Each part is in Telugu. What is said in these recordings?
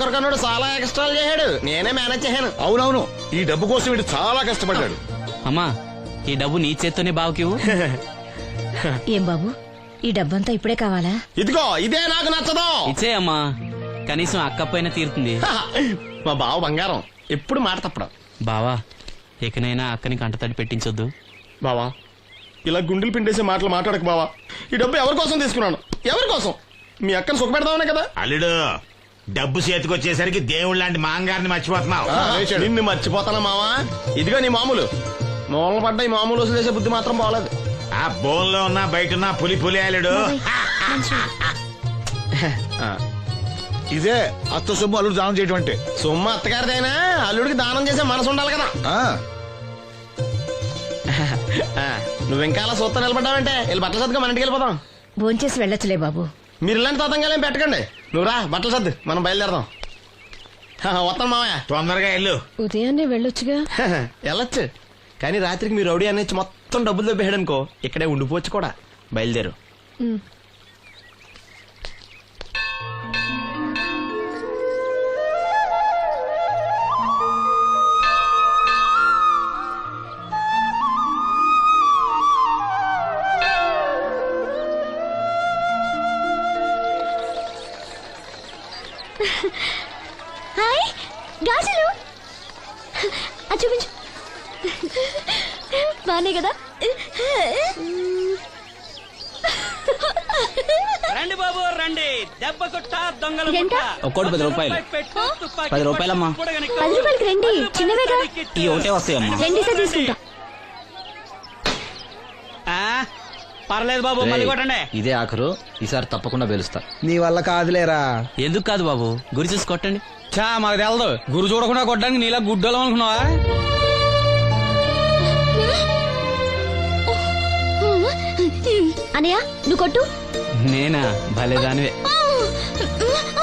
కన్నుడు చాలా ఎక్స్ట్రాలు చేశాడు, నేనే మేనేజ్ చేశాను. అవునవును, ఈ డబ్బు కోసం వీడు చాలా కష్టపడ్డాడు. అమ్మా, ఈ డబ్బు నీ చేత్తోనే బావుకివు. ఏం బాబు, ఈ డబ్బంతా ఇప్పుడే కావాలా? ఇదిగో ఇదే నాకు నచ్చదు. ఇచ్చే అమ్మా, కనీసం అక్కపోయినా తీరుతుంది. మా బావ బంగారం, ఎప్పుడు మాట తప్పడం. బావా, ఇకనైనా అక్కని కంటతడి పెట్టించొద్దు. బావా, ఇలా గుండెలు పిండేసే మాటలు మాట్లాడక బావా. ఈ డబ్బు ఎవరి కోసం తీసుకున్నాను? ఎవరి కోసం? మీ అక్కను సుఖపెడదామనే కదా. అల్లుడు, డబ్బు చేతికొచ్చేసరికి దేవుడు లాంటి మాంగారిని మర్చిపోతున్నావు. నిన్ను మర్చిపోతానా మావా? ఇదిగో నీ మామూలు మూలన పడ్డ ఈ మామూలు వసూలు చేసే బుద్ధి మాత్రం బాగలేదు. ఆ బోన్లో ఉన్నా బయట ఉన్నా పులి పులి అల్లుడు. ఇదే అత్త సొమ్ము అల్లుడు దానం చేయటం అంటే. సొమ్ము అత్తగారిదైనా అల్లుడికి దానం చేసే మనసు ఉండాలి కదా. నువ్వు ఇంకా అలా సూత్తా నిలబడ్డావంటే వెళ్ళి బట్టలు సర్దుగా మన ఇంటికి వెళ్ళిపోదాం. భోంచేసి వెళ్ళొచ్చులే బాబు. మీరు ఇలాంటి తతంగాలేం పెట్టకండి. నువ్వు రా, బట్టలు సర్దు, మనం బయలుదేరదాం. వస్తాను మావయ్య. తొందరగా వెళ్ళు. ఉదయాన్నే వెళ్ళొచ్చుగా. వెళ్ళొచ్చు, కానీ రాత్రికి మీరు రౌడీ అనేది మొత్తం డబ్బులు దొబ్బేయడం అనుకో, ఇక్కడే ఉండిపోవచ్చు కూడా. బయలుదేరు. హాయ్ గాజులు, అది చూపించు. బానే కదా? రండి బాబు రండి, దెబ్బ కొట్ట దొంగల ఇదెంత? ఒక్కోటి 10 రూపాయలు. 10 రూపాయలమ్మా. 10 రూపాయలకి రండి, చిన్నవేగా. ఈ ఒకటే వస్తాయమ్మా. రెండేసారి తీసుకుంటా. పర్లేదు బాబు, మళ్ళీ కొట్టండి. ఇదే ఆఖరు, ఈసారి తప్పకుండా పిలుస్తా. నీ వల్ల కాదులేరా. ఎందుకు కాదు బాబు, గురి చూసి కొట్టండి. చా, మాకు తెలదు. గురు చూడకుండా కొట్టడానికి నీలా గుడ్డలో అనుకున్నావా? అనయ్య, నువ్వు కొట్టు. నేనా? భలేదానివే.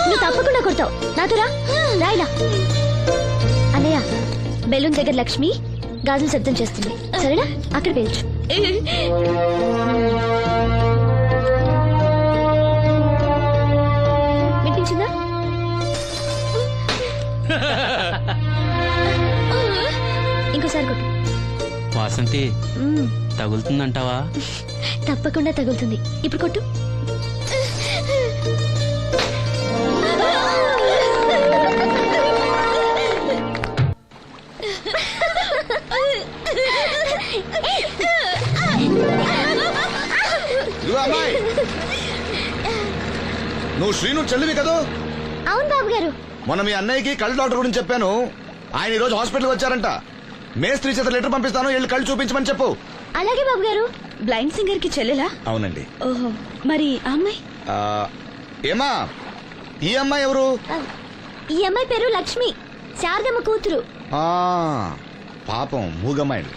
నువ్వు తప్పకుండా కొడతావు. నాతో రా, రాయిలా. అన్నయ్య, బెలూన్ దగ్గర లక్ష్మి గాజులు శబ్దం చేస్తుంది, సరేనా? అక్కడ పేల్చు. వినిపించిందా? ఇంకోసారి కొట్టు. వాసంతి, తగులుతుందంటావా? తప్పకుండా తగులుతుంది. ఇప్పుడు కొట్టు. అమ్మాయి, నువ్వు శ్రీను చెల్లివి కదా? అవును బాబు గారు. మొన్న మీ అన్నయ్యకి కళ్ళ డాక్టర్ గురించి చెప్పాను. ఆయన ఈ రోజు హాస్పిటల్కి వచ్చారంట. మేస్త్రి చేత లెటర్ పంపిస్తాను, వెళ్ళి కళ్ళు చూపించమని చెప్పు. అలాగే బాబు గారు. బ్లైండ్ సింగర్ కి చెల్లెలా? అవునండి. ఓహో, మరి ఆ అమ్మాయి? ఏమా, ఈ అమ్మాయి ఎవరు? ఈ అమ్మాయి పేరు లక్ష్మి, శారదమ్మ కూతురు. పాపం మూగమ్మాయిలు.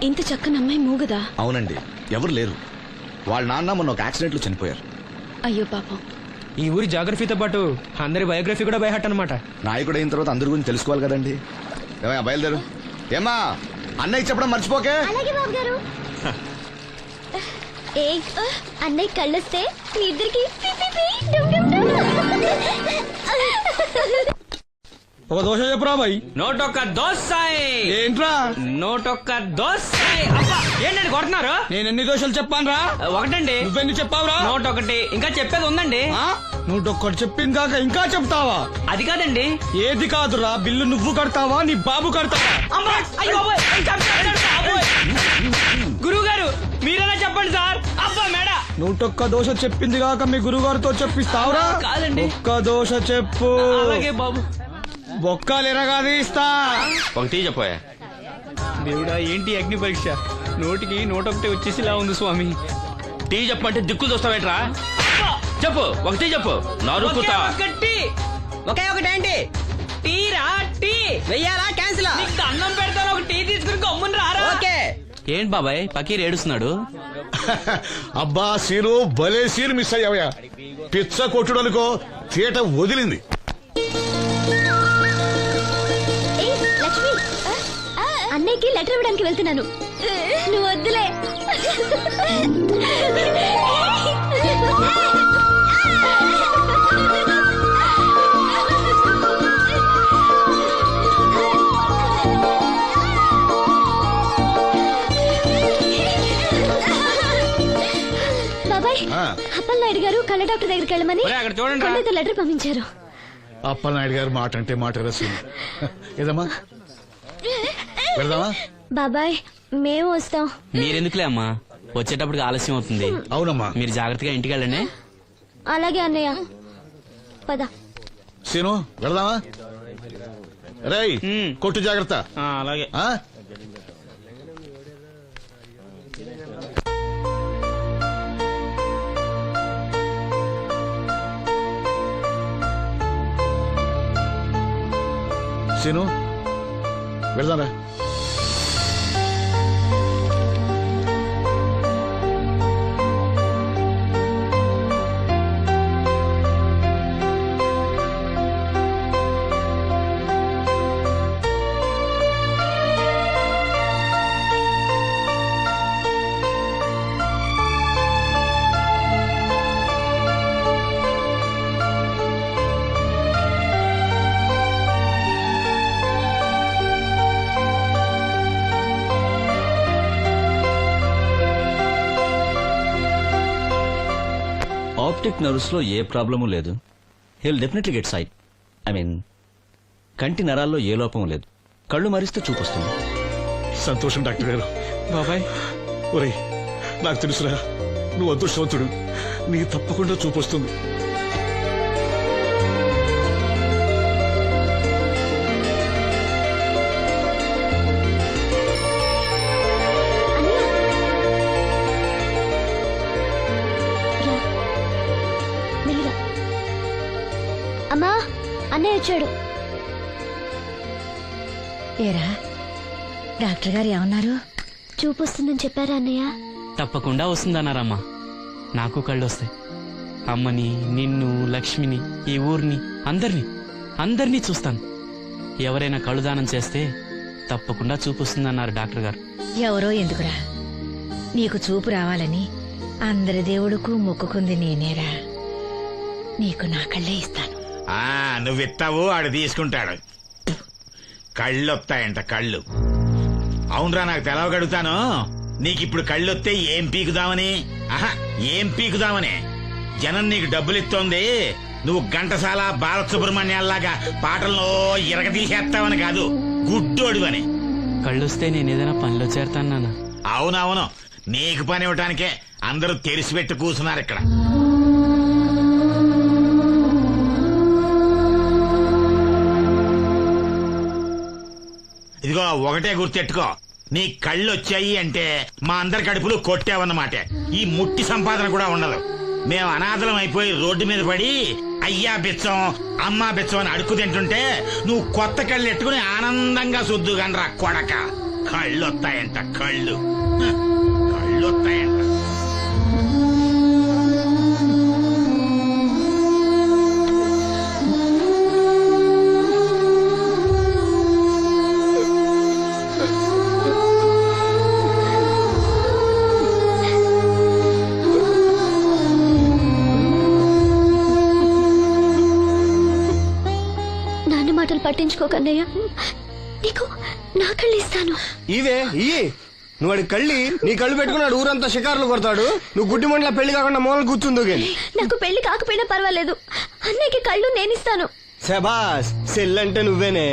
ఇంత చక్కని అమ్మాయి మూగదా? అవునండి, ఎవరు లేరు. వాళ్ళ నాన్న మొన్న ఒక యాక్సిడెంట్ లో చనిపోయారు. అయ్యో పాపం. ఈ ఊరి జాగ్రఫీతో పాటు అందరి బయోగ్రఫీ కూడా బయట అనమాట. నాయకుడు అయిన తర్వాత అందరి గురించి తెలుసుకోవాలి కదండి. ఏమయ్యా, బయలుదేరు. ఏమా, అన్నయ్య చెప్పడం మర్చిపోకే. అలాగే బాబు గారు. ఏ అన్నయ్య కళ్ళొస్తే మీ ఇద్దరికి ఒక దోశ చెప్పురా బాయ్. నోటొక్క దోశ. ఏంట్రా? నోటొక్క దోశ. అబ్బా, ఏంటండి కొడుతున్నారు? నేను ఎన్ని దోశలు చెప్పాను రా? ఒకటండి. నువ్వెన్ని చెప్పావురా? నోటొకటి. ఇంకా చెప్పేది ఉందండి. నువ్వు ఒక్కటి చెప్పింది కాక ఇంకా చెప్తావా? అది కాదండి. ఏది కాదురా, బిల్లు నువ్వు కడతావా నీ బాబు కడతావా? గురువు గారు, మీరైనా చెప్పండి సార్. అబ్బా మేడ. నూటొక్క దోశ చెప్పింది కాక మీ గురుగారితో చెప్పిస్తావురా? కాదండి. ఒక్క దోశ చెప్పు. అలాగే బాబు. బొక్కలు ఎరగాది ఇస్తా. ఒకటి చెప్పోయా. దేవుడా, ఏంటి అగ్ని పరీక్ష? నోటికి నోటొకటి వచ్చేసి ఇలా ఉంది స్వామి. టీ చెప్పంటే దిక్కులు చూస్తావేంట్రా? చెప్పు, ఒకటి చెప్పు. ఒకే ఒకటి ఏంటి? టీ రా, టీ వెయ్యాలా క్యాన్సిల్? అన్నం పెడతాను, ఒక టీ తీసుకుని గమ్మున రారా. ఓకే. ఏంటి బాబాయ్, పకీర్ ఏడుస్తున్నాడు? అబ్బా సీను, భలే సీన్ మిస్ అయ్యావయ్యా. పిచ్చ కొట్టుడు అనుకో, తీట వదిలింది. లక్ష్మి, అన్నయ్యకి లెటర్ ఇవ్వడానికి వెళ్తున్నాను. నువ్వు వద్దులే. ఆ. అప్పలనాయుడు గారు కళ్ళ డాక్టర్ దగ్గరికి వెళ్ళమని ఒరేయ్, అక్కడ చూడండి రా. కొండైతే లెటర్ పంపించారు. అప్పలనాయుడు గారు మాట అంటే మాట రసీదు. ఏదమ్మా వెళ్దామా? బాబాయ్ మేము వస్తాం. మీరెందుకులే అమ్మా, వచ్చేటప్పటికి ఆలస్యం అవుతుంది. అవునమ్మా. మీరు జాగ్రత్తగా ఇంటికి వెళ్ళండి. అలాగే అన్నయ్య పద. సీను వెళ్దామా? రేయ్ కొట్టు జాగ్రత్త. అలాగే ఆ? సీను వెళ్దారా? ఆప్టిక్ నర్వ్స్ లో ఏ ప్రాబ్లము లేదు. He'll definitely get sight. I mean కంటి నరాల్లో ఏ లోపం లేదు. కళ్ళు మరిస్తే చూపొస్తుంది. సంతోషం డాక్టర్ గారు. బాబాయ్ ఒరేయ్ నాకు తెలుసురా, నువ్వు అదృష్టవంతుడు. నీకు తప్పకుండా చూపొస్తుంది. మెల్లిగా. అమ్మా అన్నయ్య వచ్చాడు. ఏరా డాక్టర్ గారు ఏమన్నారు? చూపు వస్తుందని చెప్పారా అన్నయ్య? తప్పకుండా వస్తుందన్నారమ్మా. నాకు కళ్ళు వస్తాయి. అమ్మని, నిన్ను, లక్ష్మిని, ఈ ఊరిని, అందరినీ చూస్తాను. ఎవరైనా కళ్ళు దానం చేస్తే తప్పకుండా చూపిస్తుందన్నారు డాక్టర్ గారు. ఎవరో ఎందుకురా, నీకు చూపు రావాలని అందరి దేవుడుకు మొక్కుకుంది నేనేరా. నీకు నా కళ్ళే ఇస్తాను. నువ్వు ఇస్తావు, ఆడు తీసుకుంటాడు. కళ్ళు వస్తాయంట కళ్ళు. అవునరా, నాకు తెలవగడుగుతాను. నీకిప్పుడు కళ్ళు వస్తే ఏం పీకుదామని? ఆహా, ఏం పీకుదామని? జనం నీకు డబ్బులు ఇస్తోంది, నువ్వు ఘంటసాల బాలసుబ్రహ్మణ్యాల్లాగా పాటల్లో ఇరగదీసేస్తావని కాదు, గుడ్డోడివని. కళ్ళొస్తే నేను ఏదైనా పనిలో చేరతాను నాన్న. అవునవును, నీకు పని ఇవ్వటానికే అందరూ తెరిసిపెట్టి కూర్చున్నారు ఇక్కడ. ఇదిగో ఒకటే గుర్తెట్టుకో, నీ కళ్ళు వచ్చాయి అంటే మా అందరి కడుపులు కొట్టావన్నమాట. ఈ ముట్టి సంపాదన కూడా ఉండదు. మేము అనాథలం అయిపోయి రోడ్డు మీద పడి అయ్యా బిచ్చం, అమ్మా బిచ్చం అని అడుక్కు తింటుంటే నువ్వు కొత్త కళ్ళు ఎట్టుకుని ఆనందంగా శుద్ధుగనరా కొడక. కళ్ళు వస్తాయంట కళ్ళు, కళ్ళు వస్తాయంట. మాటలు పట్టించుకోకన్నయ్య, నీకు నా కళ్ళు ఇస్తాను. ఇవే ఇయ్యి. నువ్వు వాడి కళ్ళి నీ కళ్ళు పెట్టుకున్నాడు ఊరంతా షికారులు కొడతాడు. నువ్వు గుడ్డి మండల పెళ్లి కాకుండా మూల కూర్చుందు. నాకు పెళ్లి కాకపోయినా పర్వాలేదు, అన్నయ్యకి కళ్ళు నేనిస్తాను. శబాస్, సెల్లంటే నువ్వేనే.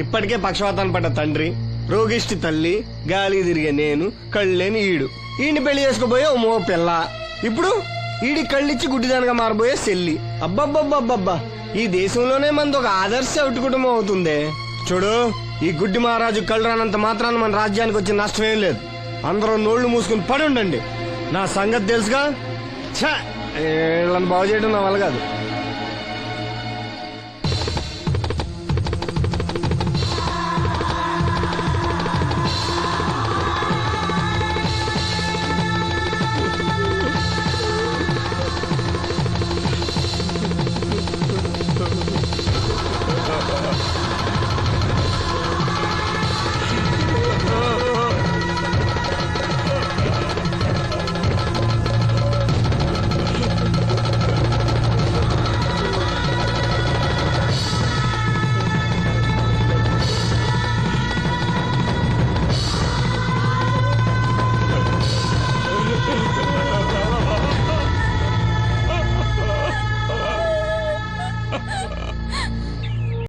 ఇప్పటికే పక్షవాతాన్ని పడ్డ తండ్రి, రోగిష్టి తల్లి, గాలి తిరిగే నేను, కళ్ళేని ఈడు. ఈయన్ని పెళ్లి చేసుకోబోయే ఓ మో పిల్ల. ఇప్పుడు ఈడి కళ్ళిచ్చి గుడ్డిదానిగా మారబోయే సెల్లి. అబ్బబ్బబ్బబ్బబ్బా, ఈ దేశంలోనే మనది ఒక ఆదర్శ ఒకటి కుటుంబం అవుతుందే. చూడు, ఈ గుడ్డి మహారాజు కళ్ళు రానంత మాత్రాన మన రాజ్యానికి వచ్చిన నష్టమేం లేదు. అందరూ నోళ్లు మూసుకుని పడి ఉండండి. నా సంగతి తెలుసుగా. ఛ, వీళ్ళని బాగు చేయడం నా వల్ల కాదు.